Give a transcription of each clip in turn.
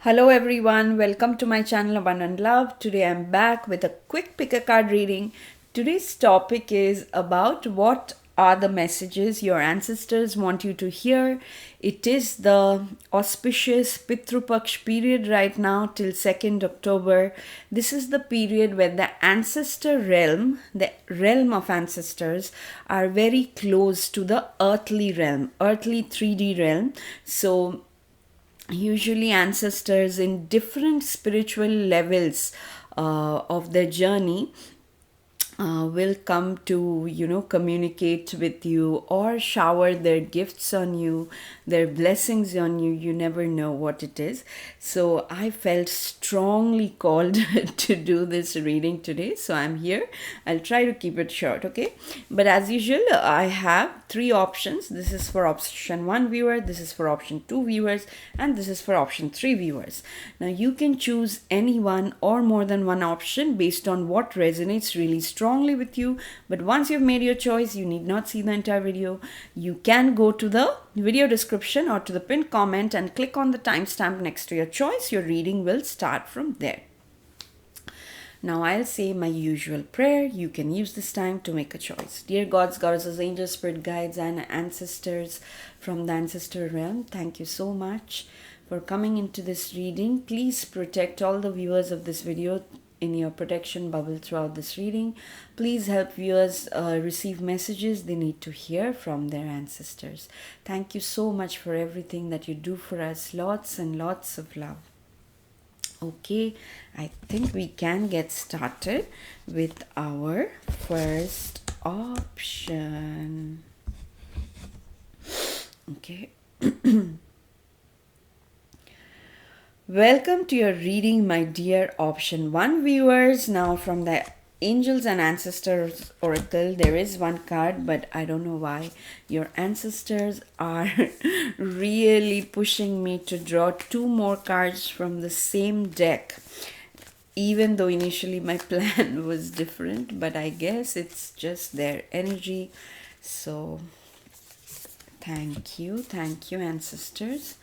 Hello everyone, welcome to my channel Abundant Love. Today I'm back with a quick pick a card reading. Today's topic is about what are the messages your ancestors want you to hear. It is the auspicious Pitrupaksh period right now till 2nd October. This is the period where the ancestor realm, the realm of ancestors, are very close to the earthly realm, earthly 3D realm. So usually ancestors in different spiritual levels of their journey will come to communicate with you or shower their gifts on you, their blessings on you. You never know what it is. So I felt strongly called to do this reading today, so I'm here. I'll try to keep it short, okay? But as usual, I have three options. This is for option 1 viewer, this is for option 2 viewers, and this is for option 3 viewers. Now you can choose any one or more than one option based on what resonates really strongly with you. But once you've made your choice, you need not see the entire video. You can go to the video description or to the pinned comment and click on the timestamp next to your choice. Your reading will start from there. Now I'll say my usual prayer. You can use this time to make a choice. Dear gods, goddesses, angels, spirit guides, and ancestors from the ancestor realm, thank you so much for coming into this reading. Please protect all the viewers of this video in your protection bubble throughout this reading. Please help viewers receive messages they need to hear from their ancestors. Thank you so much for everything that you do for us. Lots and lots of love. Okay, I think we can get started with our first option. Okay. Welcome to your reading, my dear option 1 viewers. Now from the Angels and Ancestors Oracle, there is one card, but I don't know why. Your ancestors are really pushing me to draw 2 more cards from the same deck. Even though initially my plan was different, but I guess it's just their energy. So thank you ancestors.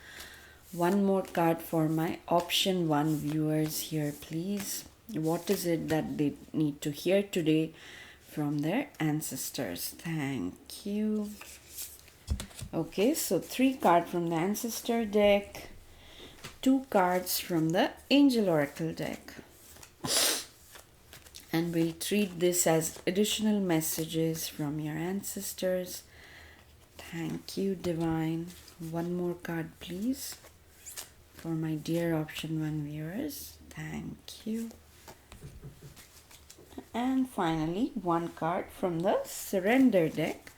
One more card for my option 1 viewers here, please. What is it that they need to hear today from their ancestors? Thank you. Okay, so 3 cards from the ancestor deck, 2 cards from the angel oracle deck. And we'll treat this as additional messages from your ancestors. Thank you, divine. One more card, please, for my dear option 1 viewers. Thank you. And finally, 1 card from the surrender deck.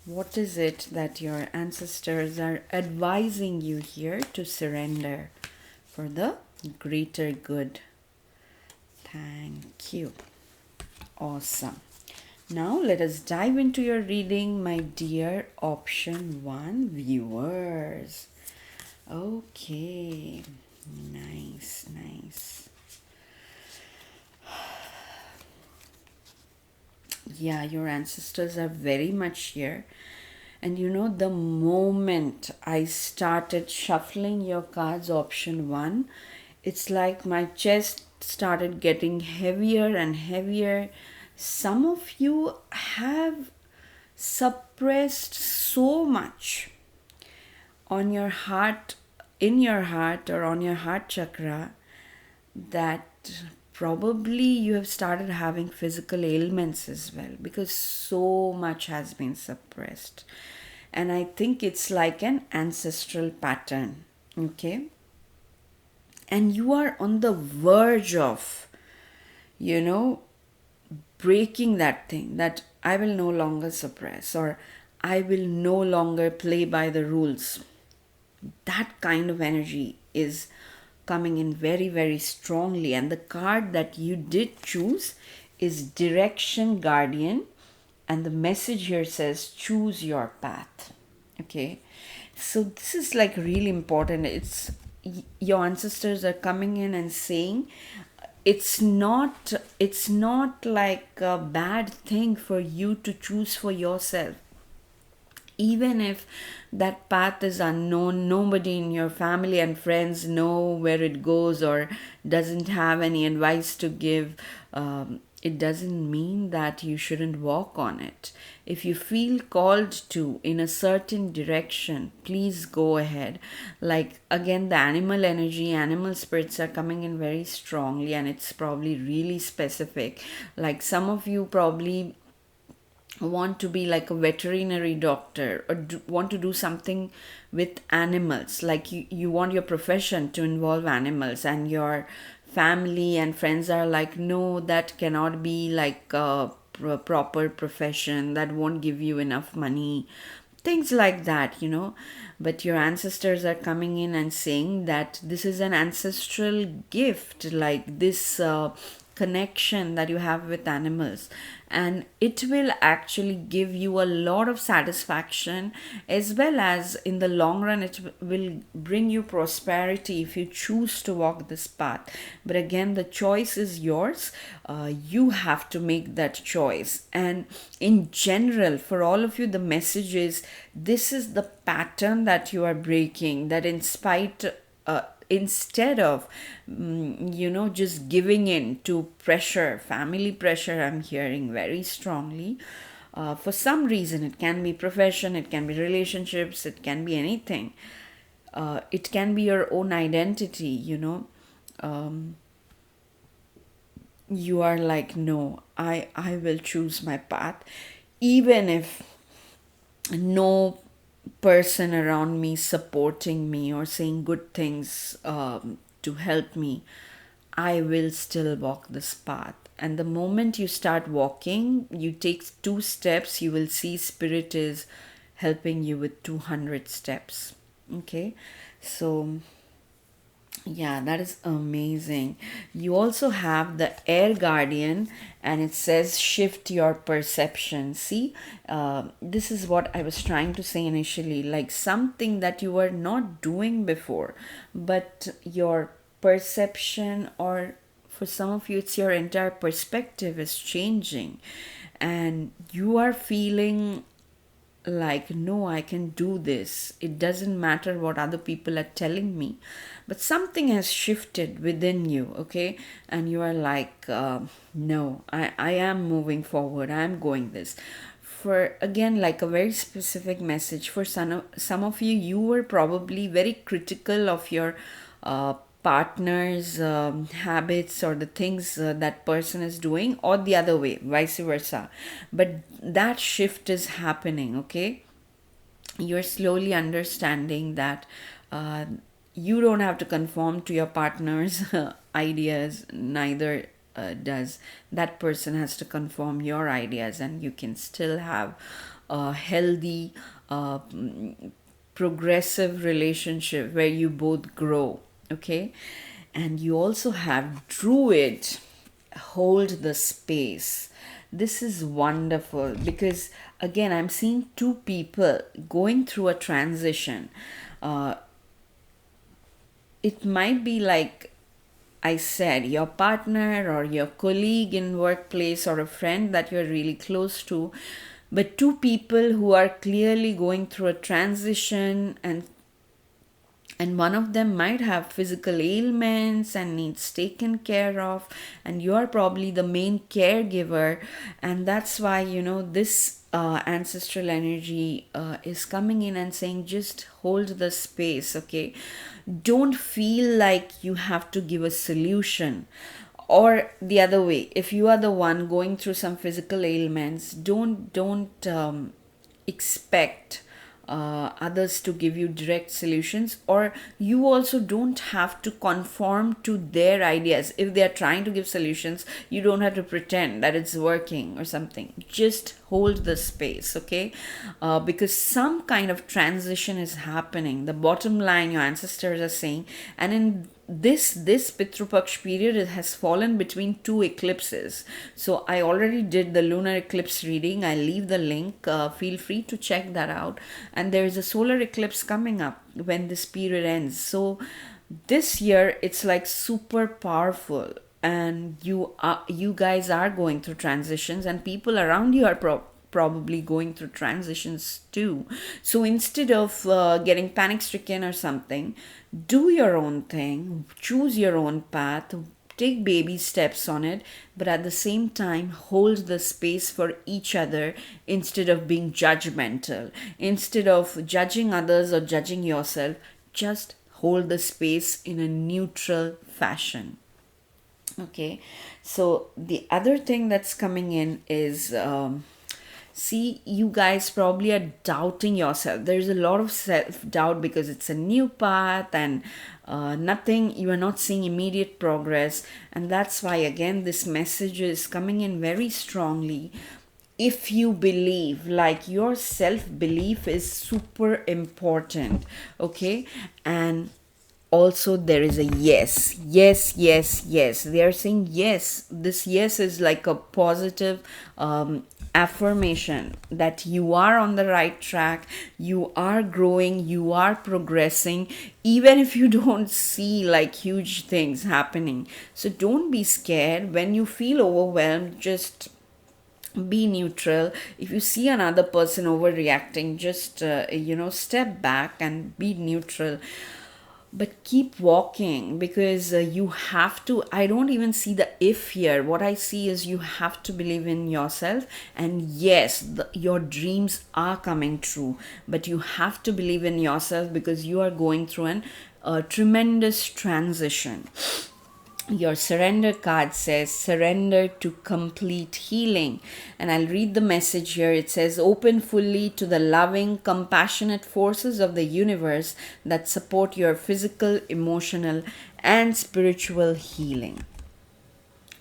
What is it that your ancestors are advising you here to surrender for the greater good? Thank you. Awesome. Now let us dive into your reading, my dear option 1 viewers. Okay, nice. Yeah, your ancestors are very much here. And you know, the moment I started shuffling your cards, option 1, it's like my chest started getting heavier and heavier. Some of you have suppressed so much on your heart, in your heart, or on your heart chakra, that probably you have started having physical ailments as well, because so much has been suppressed. And I think it's like an ancestral pattern. Okay, and you are on the verge of breaking that thing, that I will no longer suppress, or I will no longer play by the rules. That kind of energy is coming in very, very strongly. And the card that you did choose is Direction Guardian. And the message here says, choose your path. Okay. So this is like really important. It's your ancestors are coming in and saying, it's not like a bad thing for you to choose for yourself. even if that path is unknown, nobody in your family and friends know where it goes or doesn't have any advice to give, it doesn't mean that you shouldn't walk on it. If you feel called to in a certain direction, please go ahead. Like again, the animal energy, animal spirits are coming in very strongly, and it's probably really specific. Like some of you probably want to be like a veterinary doctor, or want to do something with animals, like you want your profession to involve animals, and your family and friends are like, no, that cannot be like a proper profession, that won't give you enough money, things like that. But your ancestors are coming in and saying that this is an ancestral gift, like this connection that you have with animals, and it will actually give you a lot of satisfaction, as well as in the long run it will bring you prosperity if you choose to walk this path. But again, the choice is yours. You have to make that choice. And in general, for all of you, the message is, this is the pattern that you are breaking, that in spite instead of just giving in to pressure, family pressure, I'm hearing very strongly, for some reason. It can be profession, it can be relationships, it can be anything, it can be your own identity. You are like, no, I will choose my path, even if no person around me supporting me or saying good things to help me, I will still walk this path. And the moment you start walking, you take 2 steps, you will see spirit is helping you with 200 steps. Okay, so yeah, that is amazing. You also have the air guardian, and it says shift your perception. See, this is what I was trying to say initially, like something that you were not doing before, but your perception, or for some of you, it's your entire perspective is changing, and you are feeling like, no, I can do this, it doesn't matter what other people are telling me. But something has shifted within you, okay, and you are like, no, I am moving forward, I am going this. For again, like a very specific message for some of you, you were probably very critical of your partner's habits, or the things that person is doing, or the other way, vice versa. But that shift is happening, okay. You're slowly understanding that you don't have to conform to your partner's ideas, neither does that person has to conform your ideas, and you can still have a healthy progressive relationship where you both grow, okay. And you also have druid hold the space. This is wonderful, because again, I'm seeing 2 people going through a transition. It might be like I said, your partner or your colleague in workplace, or a friend that you're really close to, but 2 people who are clearly going through a transition, and one of them might have physical ailments and needs taken care of, and you are probably the main caregiver. And that's why this ancestral energy is coming in and saying, just hold the space, okay. Don't feel like you have to give a solution, or the other way, if you are the one going through some physical ailments, don't expect others to give you direct solutions, or you also don't have to conform to their ideas. If they are trying to give solutions, you don't have to pretend that it's working or something. Just hold the space, okay. Because some kind of transition is happening. The bottom line, your ancestors are saying, and in this Pitrupaksh period, it has fallen between 2 eclipses. So I already did the lunar eclipse reading. I'll leave the link. Feel free to check that out. And there is a solar eclipse coming up when this period ends. So this year it's like super powerful, and you guys are going through transitions, and people around you are probably going through transitions too. So instead of getting panic stricken or something, do your own thing, choose your own path, take baby steps on it, but at the same time hold the space for each other instead of being judgmental. Instead of judging others or judging yourself, just hold the space in a neutral fashion. Okay, so the other thing that's coming in is see, you guys probably are doubting yourself. There's a lot of self doubt because it's a new path and nothing, you are not seeing immediate progress. And that's why, again, this message is coming in very strongly. If you believe, like, your self belief is super important, okay? And also there is a yes, yes, yes, yes. They are saying yes. This yes is like a positive affirmation that you are on the right track, you are growing, you are progressing, even if you don't see like huge things happening. So don't be scared. When you feel overwhelmed, just be neutral. If you see another person overreacting, just step back and be neutral, but keep walking, because you have to. I don't even see the if here. What I see is you have to believe in yourself, and yes, your dreams are coming true, but you have to believe in yourself because you are going through a tremendous transition. Your surrender card says surrender to complete healing. And I'll read the message here. It says, open fully to the loving, compassionate forces of the universe that support your physical, emotional, and spiritual healing.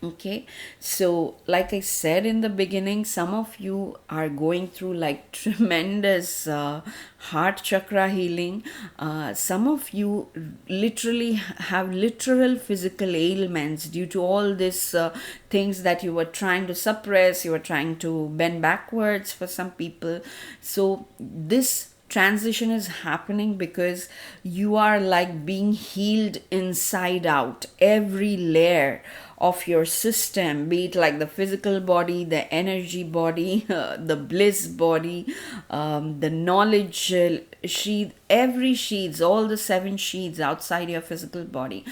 Okay, so like I said in the beginning, some of you are going through like tremendous heart chakra healing. Some of you literally have literal physical ailments due to all these things that you were trying to suppress, you were trying to bend backwards for some people. So this transition is happening because you are like being healed inside out. Every layer of your system, be it like the physical body, the energy body, the bliss body, the knowledge sheath, every sheaths, all the 7 sheaths outside your physical body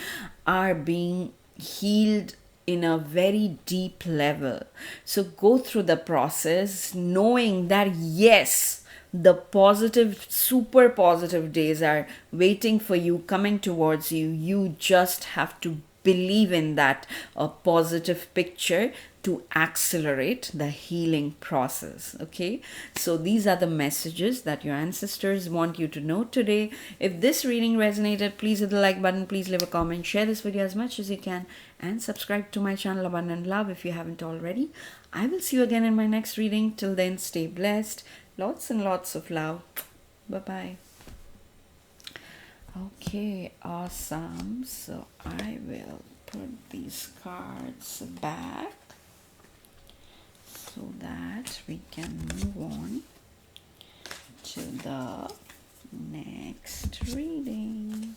are being healed in a very deep level. So go through the process knowing that yes, the positive, super positive days are waiting for you, coming towards you. You just have to believe in that positive picture to accelerate the healing process. Okay, so these are the messages that your ancestors want you to know today. If this reading resonated, please hit the like button, please leave a comment, share this video as much as you can, and subscribe to my channel Abundant Love if you haven't already. I will see you again in my next reading. Till then, stay blessed. Lots and lots of love. Bye bye. Okay, awesome. So I will put these cards back so that we can move on to the next reading.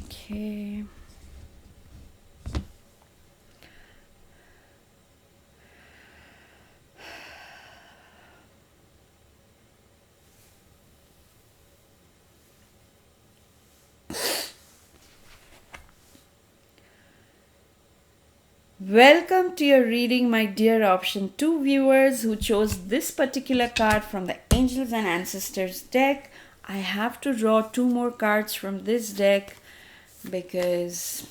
Okay. Welcome to your reading, my dear option 2 viewers who chose this particular card from the Angels and Ancestors deck. I have to draw 2 more cards from this deck because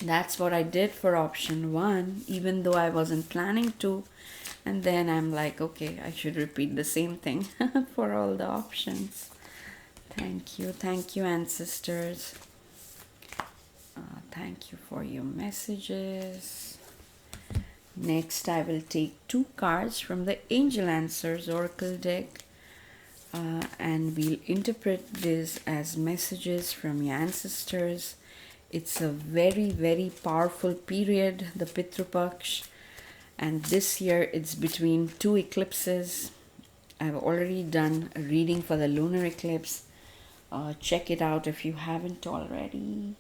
that's what I did for option 1, even though I wasn't planning to. And then I'm like, okay, I should repeat the same thing for all the options. Thank you, ancestors. Thank you for your messages. Next, I will take 2 cards from the Angel Answers Oracle deck and we'll interpret this as messages from your ancestors. It's a very, very powerful period, the Pitrupaksh, and this year it's between two eclipses. I've already done a reading for the lunar eclipse. Check it out if you haven't already.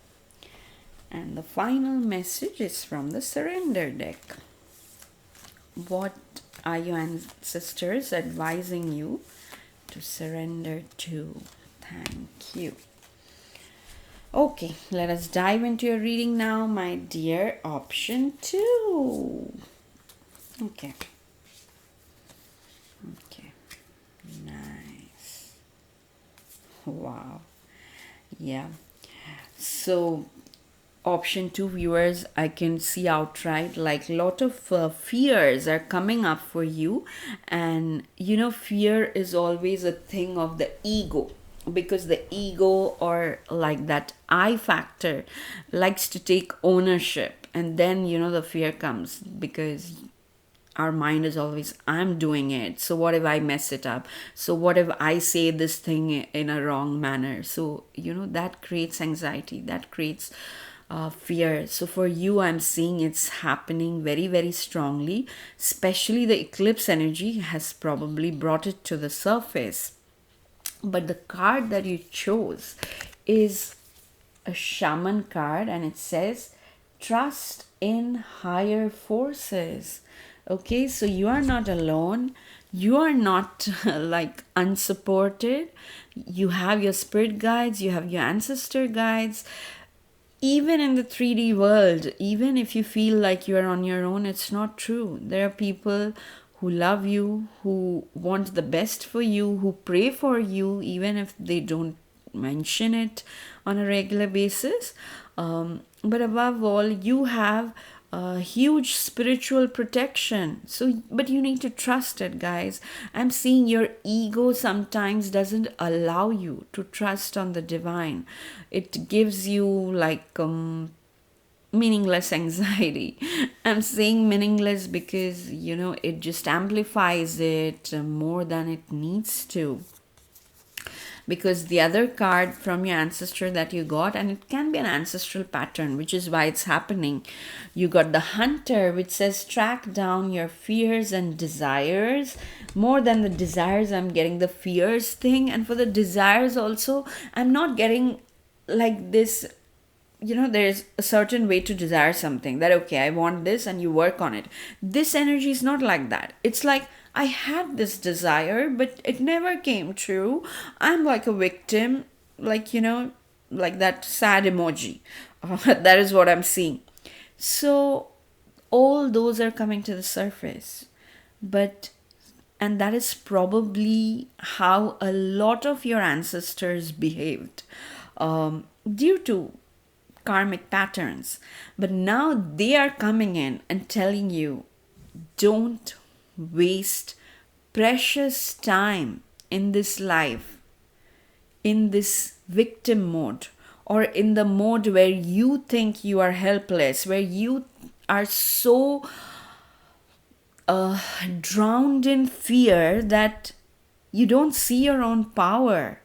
And the final message is from the surrender deck. What are your ancestors advising you to surrender to? Thank you. Okay, let us dive into your reading now, my dear. Option 2. Okay. Nice. Wow. Yeah. So option 2, viewers, I can see outright like lot of fears are coming up for you. And fear is always a thing of the ego, because the ego, or like that I factor, likes to take ownership, and then the fear comes because our mind is always, I'm doing it, so what if I mess it up, so what if I say this thing in a wrong manner. So that creates anxiety, that creates fear. So for you, I'm seeing it's happening very, very strongly, especially the eclipse energy has probably brought it to the surface. But the card that you chose is a shaman card, and it says trust in higher forces. Okay, so you are not alone. You are not like unsupported. You have your spirit guides, you have your ancestor guides. Even in the 3D world, even if you feel like you are on your own, it's not true. There are people who love you, who want the best for you, who pray for you, even if they don't mention it on a regular basis. But above all, you have a huge spiritual protection. So, but you need to trust it, guys. I'm seeing your ego sometimes doesn't allow you to trust on the divine. It gives you like meaningless anxiety. I'm saying meaningless because it just amplifies it more than it needs to. Because the other card from your ancestor that you got, and it can be an ancestral pattern, which is why it's happening. You got the hunter, which says track down your fears and desires. More than the desires, I'm getting the fears thing. And for the desires also, I'm not getting like this. There's a certain way to desire something, that okay, I want this, and you work on it. This energy is not like that. It's like, I had this desire, but it never came true. I'm like a victim, like like that sad emoji. That is what I'm seeing. So all those are coming to the surface. And that is probably how a lot of your ancestors behaved, due to karmic patterns. But now they are coming in and telling you, don't waste precious time in this life, in this victim mode, or in the mode where you think you are helpless, where you are so drowned in fear that you don't see your own power.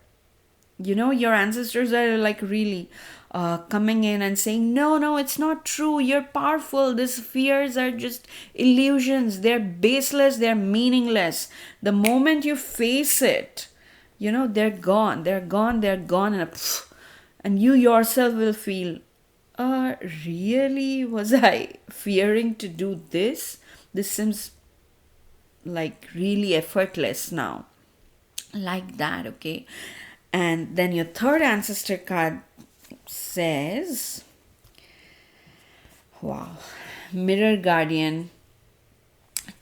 Your ancestors are like really coming in and saying, no, it's not true. You're powerful. These fears are just illusions. They're baseless. They're meaningless. The moment you face it, they're gone. They're gone. They're gone. And you yourself will feel, really? Was I fearing to do this? This seems like really effortless now. Like that, okay? And then your third ancestor card says, wow, mirror guardian,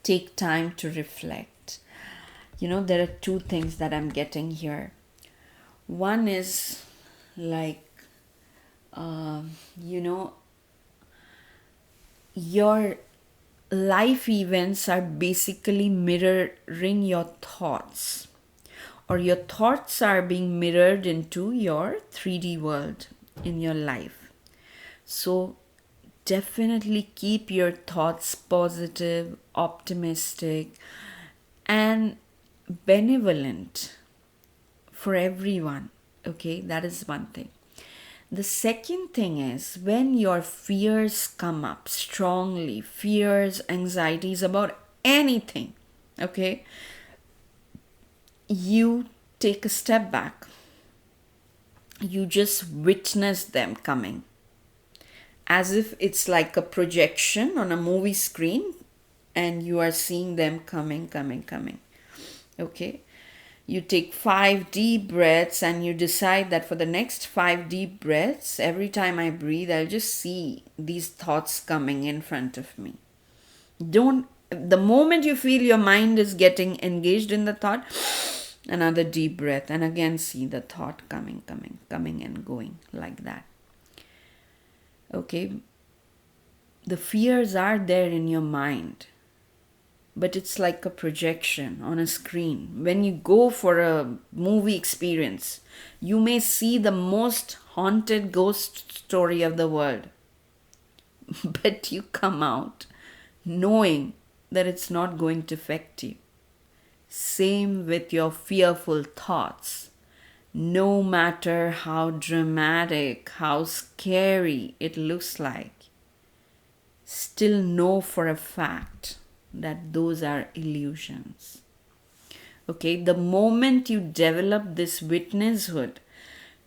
take time to reflect. There are two things that I'm getting here. One is like, your life events are basically mirroring your thoughts, or your thoughts are being mirrored into your 3D world in your life. So definitely keep your thoughts positive, optimistic, and benevolent. for everyone. Okay, that is one thing. The second thing is when your fears come up strongly, fears, anxieties about anything, okay, you take a step back. You just witness them coming as if it's like a projection on a movie screen and you are seeing them coming. Okay, you take 5 deep breaths and you decide that for the next 5 deep breaths, every time I breathe, I'll just see these thoughts coming in front of me. Don't, the moment you feel your mind is getting engaged in the thought, another deep breath, and again see the thought coming and going like that. Okay, the fears are there in your mind, but it's like a projection on a screen. When you go for a movie experience, you may see the most haunted ghost story of the world, but you come out knowing that it's not going to affect you. Same with your fearful thoughts. No matter how dramatic, how scary it looks like, still know for a fact that those are illusions. Okay, the moment you develop this witnesshood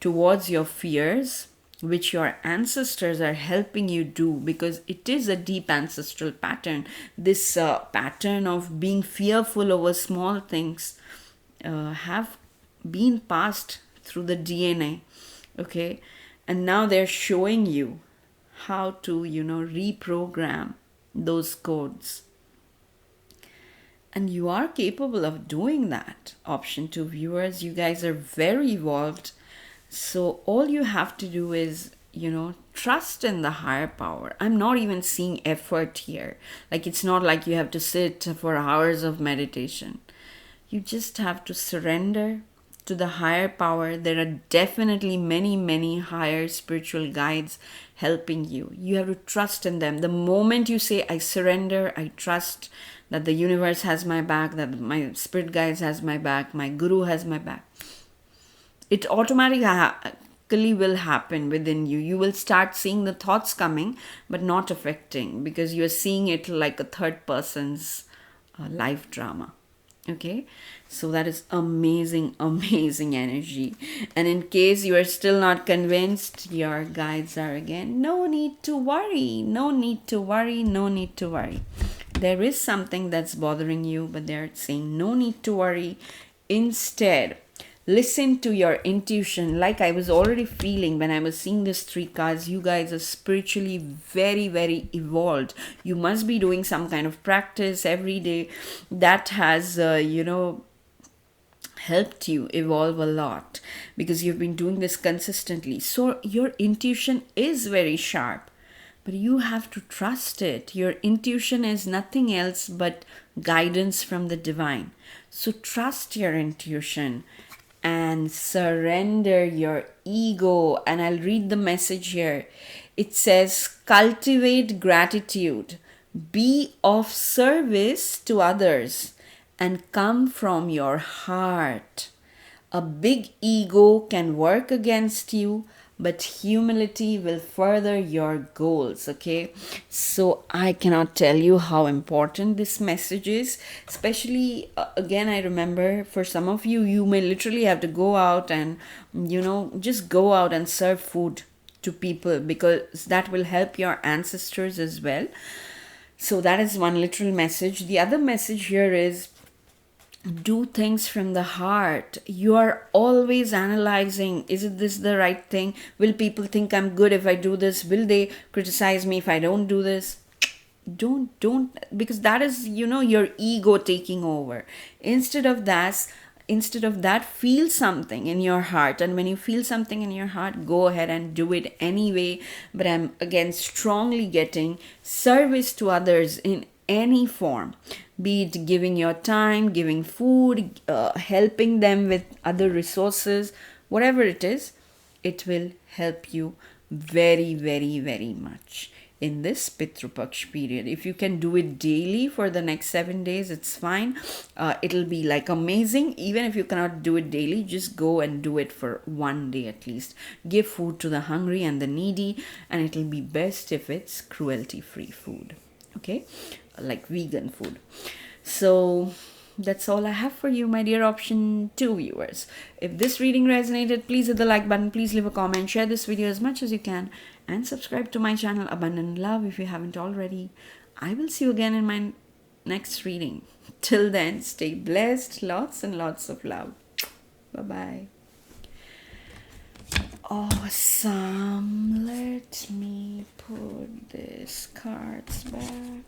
towards your fears, which your ancestors are helping you do, because it is a deep ancestral pattern, this pattern of being fearful over small things have been passed through the DNA. Okay, and now they're showing you how to reprogram those codes, and you are capable of doing that. Option 2 viewers, you guys are very evolved. So all you have to do is, trust in the higher power. I'm not even seeing effort here. Like, it's not like you have to sit for hours of meditation. You just have to surrender to the higher power. There are definitely many higher spiritual guides helping you. You have to trust in them. The moment you say, I surrender, I trust that the universe has my back, that my spirit guides has my back, my guru has my back, it automatically will happen within you. You will start seeing the thoughts coming, but not affecting, because you're seeing it like a third person's life drama. Okay, so that is amazing energy. And in case you are still not convinced, your guides are again, no need to worry. There is something that's bothering you, but they're saying no need to worry. Instead, listen to your intuition. Like I was already feeling when I was seeing these 3 cards, you guys are spiritually very evolved. You must be doing some kind of practice every day that has, helped you evolve a lot, because you've been doing this consistently. So your intuition is very sharp, but you have to trust it. Your intuition is nothing else but guidance from the divine. So trust your intuition and surrender your ego. And I'll read the message here. It says, cultivate gratitude, be of service to others, and come from your heart. A big ego can work against you, but humility will further your goals. Okay, so I cannot tell you how important this message is, especially again, I remember for some of you, you may literally have to go out and just go out and serve food to people, because that will help your ancestors as well. So that is one literal message. The other message here is, do things from the heart. You are always analyzing, is this the right thing? Will people think I'm good if I do this? Will they criticize me if I don't do this? Don't, because that is, your ego taking over. Instead of that, feel something in your heart. And when you feel something in your heart, go ahead and do it anyway. But I'm again strongly getting service to others in any form, be it giving your time, giving food, helping them with other resources, whatever it is, it will help you very much. in this Pitrupaksh period. If you can do it daily for the next 7 days, it's fine. It'll be like amazing. Even if you cannot do it daily, just go and do it for one day at least. Give food to the hungry and the needy, and it'll be best if it's cruelty free food. Okay, like vegan food. So that's all I have for you, my dear option 2 viewers. If this reading resonated, please hit the like button, please leave a comment, share this video as much as you can, and subscribe to my channel Abundant Love if you haven't already. I will see you again in my next reading. Till then, stay blessed, lots and lots of love. Bye-bye. Awesome. Let me put these cards back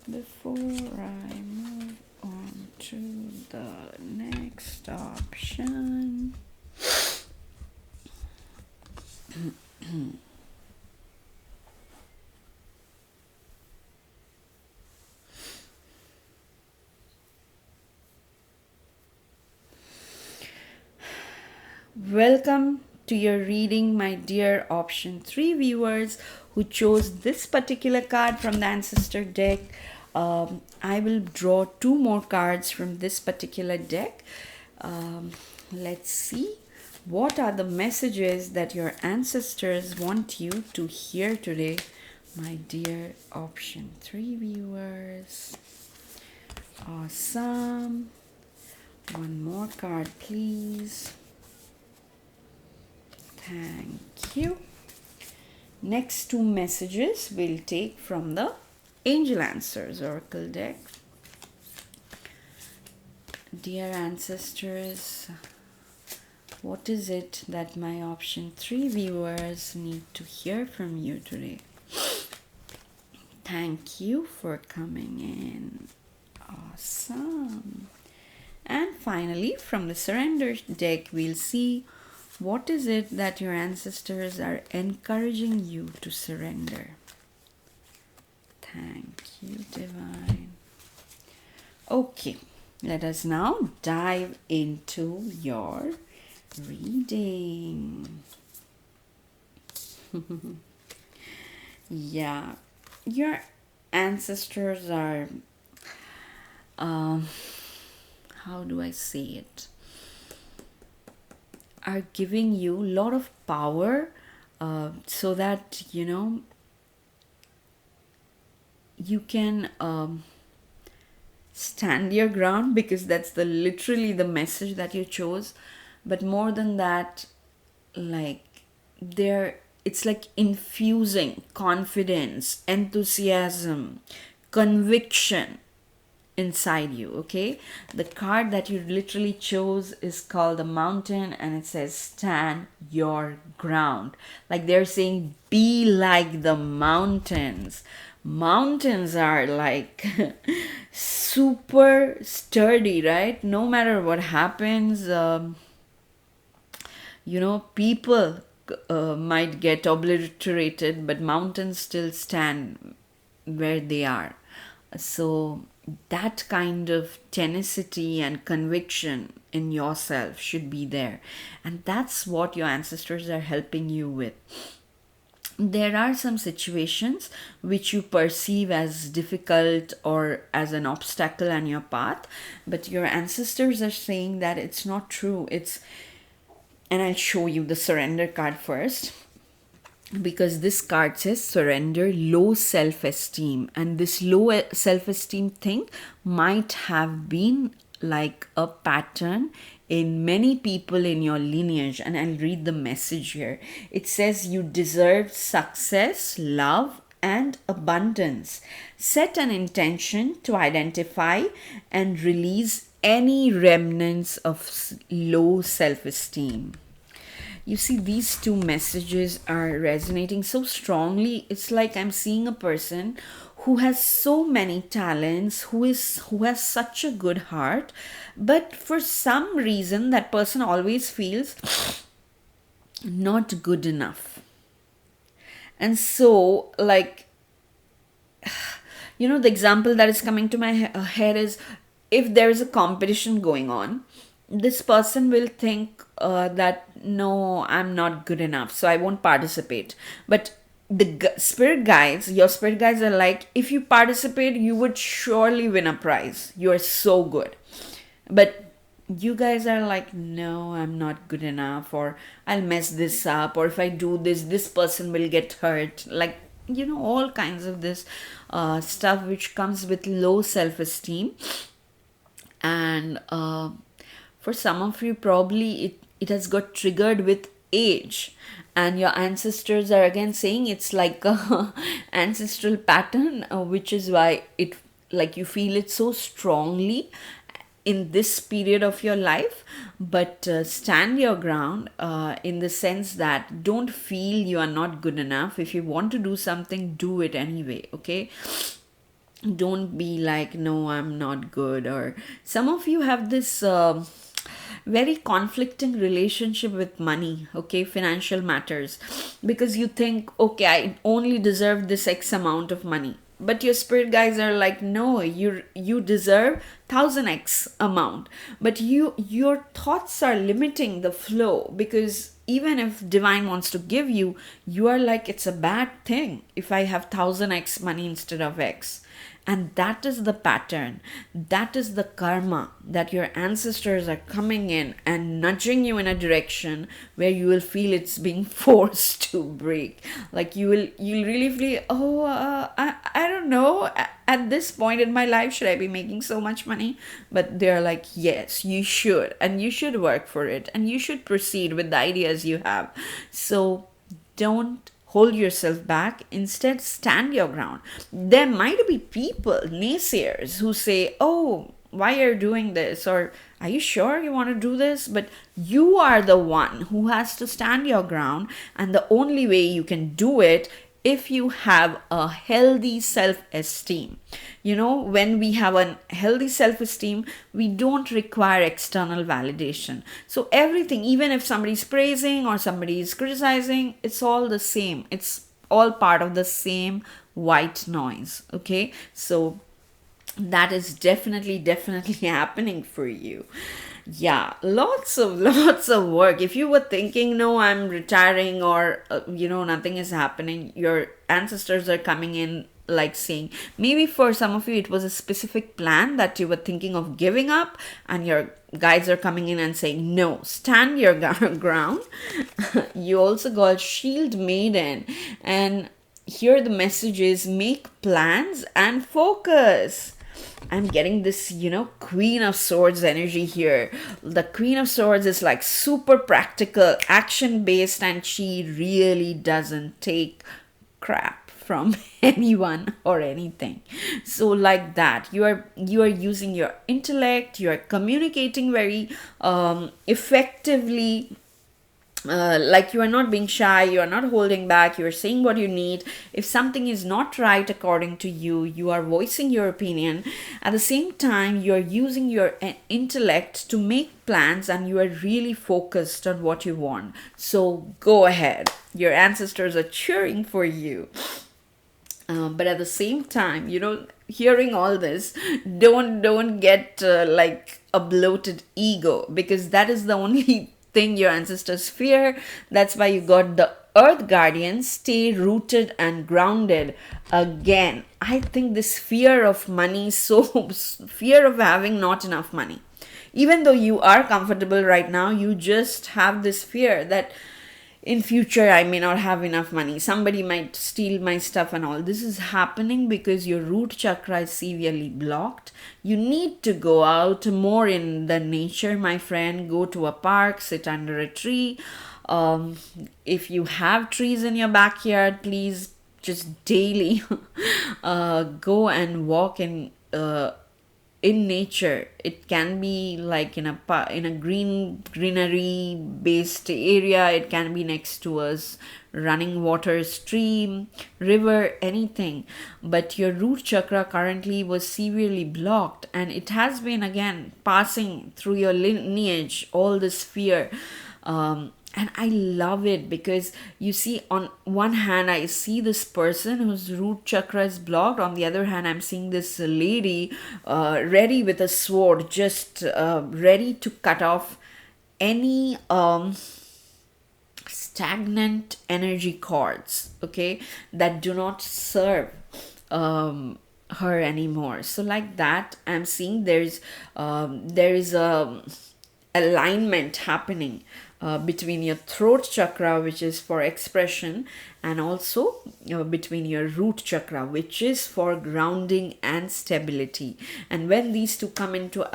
before I move on to the next option. Welcome to your reading, my dear option 3 viewers who chose this particular card from the Ancestor deck. I will draw 2 more cards from this particular deck. Let's see what are the messages that your ancestors want you to hear today, my dear option 3 viewers. Awesome. One more card, please. Thank you. Next 2 messages we'll take from the Angel Answers Oracle deck. Dear ancestors, what is it that my option 3 viewers need to hear from you today? Thank you for coming in. Awesome. And finally, from the Surrender deck, we'll see what is it that your ancestors are encouraging you to surrender. Thank you, Divine. Okay, let us now dive into your reading. Yeah, your ancestors are, how do I say it? Are giving you a lot of power so that, you can stand your ground, because that's literally the message that you chose. But more than that, like it's like infusing confidence, enthusiasm, conviction inside you. Okay, the card that you literally chose is called the Mountain, and it says stand your ground. Like they're saying, be like the mountains. Mountains are like super sturdy, right? No matter what happens, people might get obliterated, but mountains still stand where they are. So that kind of tenacity and conviction in yourself should be there. And that's what your ancestors are helping you with. There are some situations which you perceive as difficult or as an obstacle on your path, but your ancestors are saying that it's not true. And I'll show you the Surrender card first, because this card says surrender, low self-esteem. And this low self-esteem thing might have been like a pattern in many people in your lineage. And I'll read the message here. It says you deserve success, love, and abundance. Set an intention to identify and release any remnants of low self-esteem. You see, these 2 messages are resonating so strongly. It's like I'm seeing a person who has so many talents, who has such a good heart, but for some reason that person always feels not good enough. And so, like, the example that is coming to my head is, if there is a competition going on, this person will think that no, I'm not good enough, so I won't participate. But spirit guides, your spirit guides are like, if you participate, you would surely win a prize. You are so good. But you guys are like, no, I'm not good enough, or I'll mess this up, or if I do this, this person will get hurt. Like, all kinds of this stuff which comes with low self esteem. And for some of you, probably it has got triggered with age, and your ancestors are again saying it's like a ancestral pattern, which is why it, like, you feel it so strongly in this period of your life. But stand your ground, in the sense that don't feel you are not good enough. If you want to do something, do it anyway, okay? Don't be like, no, I'm not good. Or some of you have this very conflicting relationship with money, okay, financial matters, because you think, okay, I only deserve this X amount of money, but your spirit guides are like, no, you deserve 1000x amount. But your thoughts are limiting the flow, because even if divine wants to give you, you are like, it's a bad thing if I have 1000x money instead of X. And that is the pattern, that is the karma, that your ancestors are coming in and nudging you in a direction where you will feel it's being forced to break. Like you'll really feel, oh, I don't know, at this point in my life, should I be making so much money? But they're like, yes, you should, and you should work for it, and you should proceed with the ideas you have. So don't hold yourself back. Instead, stand your ground. There might be people, naysayers, who say, oh, why are you doing this? Or are you sure you want to do this? But you are the one who has to stand your ground. And the only way you can do it, if you have a healthy self-esteem. When we have a healthy self-esteem, we don't require external validation. So everything, even if somebody's praising or somebody is criticizing, it's all the same. It's all part of the same white noise. Okay, so that is definitely happening for you. Yeah, lots of work. If you were thinking, no, I'm retiring, or nothing is happening, your ancestors are coming in, like saying, maybe for some of you it was a specific plan that you were thinking of giving up, and your guides are coming in and saying, no, stand your ground. You also got shield maiden, and here the message is, make plans and focus. I'm getting this, Queen of Swords energy here. The Queen of Swords is like super practical, action based, and she really doesn't take crap from anyone or anything. So like that, you are using your intellect, you are communicating very effectively. Like, you are not being shy, you are not holding back, you are saying what you need. If something is not right according to you, you are voicing your opinion. At the same time, you are using your intellect to make plans, and you are really focused on what you want. So go ahead, your ancestors are cheering for you. But at the same time, hearing all this, don't get like a bloated ego, because that is the only thing your ancestors fear. That's why you got the Earth Guardians. Stay rooted and grounded. Again, I think this fear of money, so fear of having not enough money. Even though you are comfortable right now, you just have this fear that in future I may not have enough money, somebody might steal my stuff and all. This is happening because your root chakra is severely blocked. You need to go out more in the nature, my friend. Go to a park, sit under a tree. If you have trees in your backyard, please just daily go and walk in nature. It can be like in a greenery based area. It can be next to us running water, stream, river, anything. But your root chakra currently was severely blocked, and it has been again passing through your lineage, all this fear. And I love it, because you see, on one hand I see this person whose root chakra is blocked. On the other hand, I'm seeing this lady ready with a sword, just ready to cut off any stagnant energy cords, okay, that do not serve her anymore. So like that, I'm seeing there is a alignment happening between your throat chakra, which is for expression, and also between your root chakra, which is for grounding and stability. And when these two come into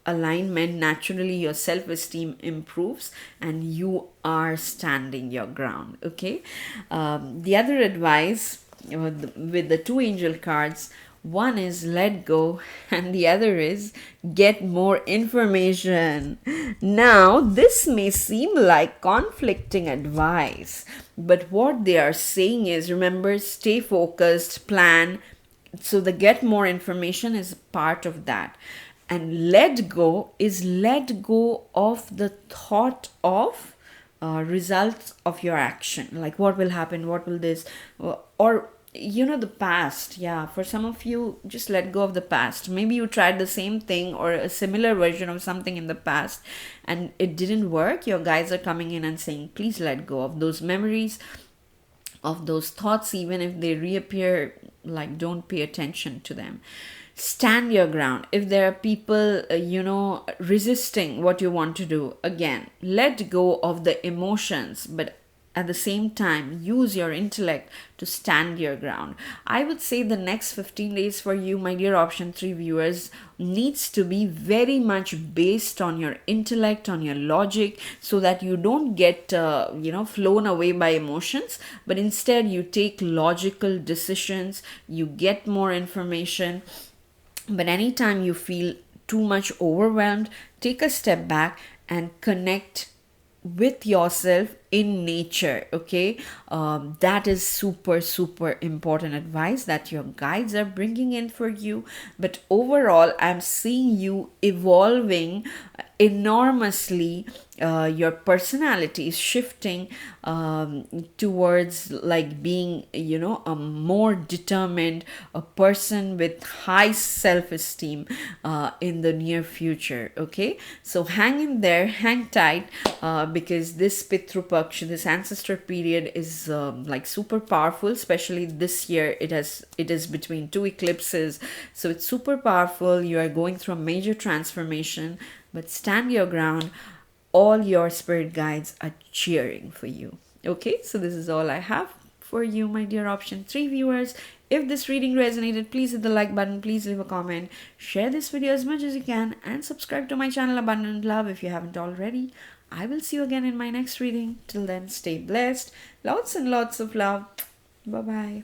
alignment, naturally your self-esteem improves and you are standing your ground. Okay. The other advice with the two angel cards, one is let go and the other is get more information. Now, this may seem like conflicting advice, but what they are saying is, remember, stay focused, plan. So the get more information is part of that. And let go is let go of the thought of results of your action, like what will happen, what will this, or the past. Yeah, for some of you, just let go of the past. Maybe you tried the same thing or a similar version of something in the past and it didn't work. Your guides are coming in and saying, please let go of those memories, of those thoughts. Even if they reappear, like, don't pay attention to them. Stand your ground. If there are people resisting what you want to do, again, let go of the emotions, but at the same time use your intellect to stand your ground. I would say the next 15 days for you, my dear option 3 viewers, needs to be very much based on your intellect, on your logic, so that you don't get flown away by emotions, but instead you take logical decisions, you get more information. But anytime you feel too much overwhelmed, take a step back and connect with yourself in nature. Okay, that is super important advice that your guides are bringing in for you. But overall, I'm seeing you evolving enormously. Your personality is shifting towards like being a more determined, a person with high self-esteem in the near future. Okay, so hang in there, hang tight, because this Pitrupaksh, this ancestor period is like super powerful. Especially this year, it is between two eclipses, so it's super powerful. You are going through a major transformation, but stand your ground. All your spirit guides are cheering for you. Okay, so this is all I have for you, my dear option 3 viewers. If this reading resonated, please hit the like button, please leave a comment, share this video as much as you can, and subscribe to my channel Abundant Love if you haven't already. I will see you again in my next reading. Till then, stay blessed. Lots and lots of love. Bye bye.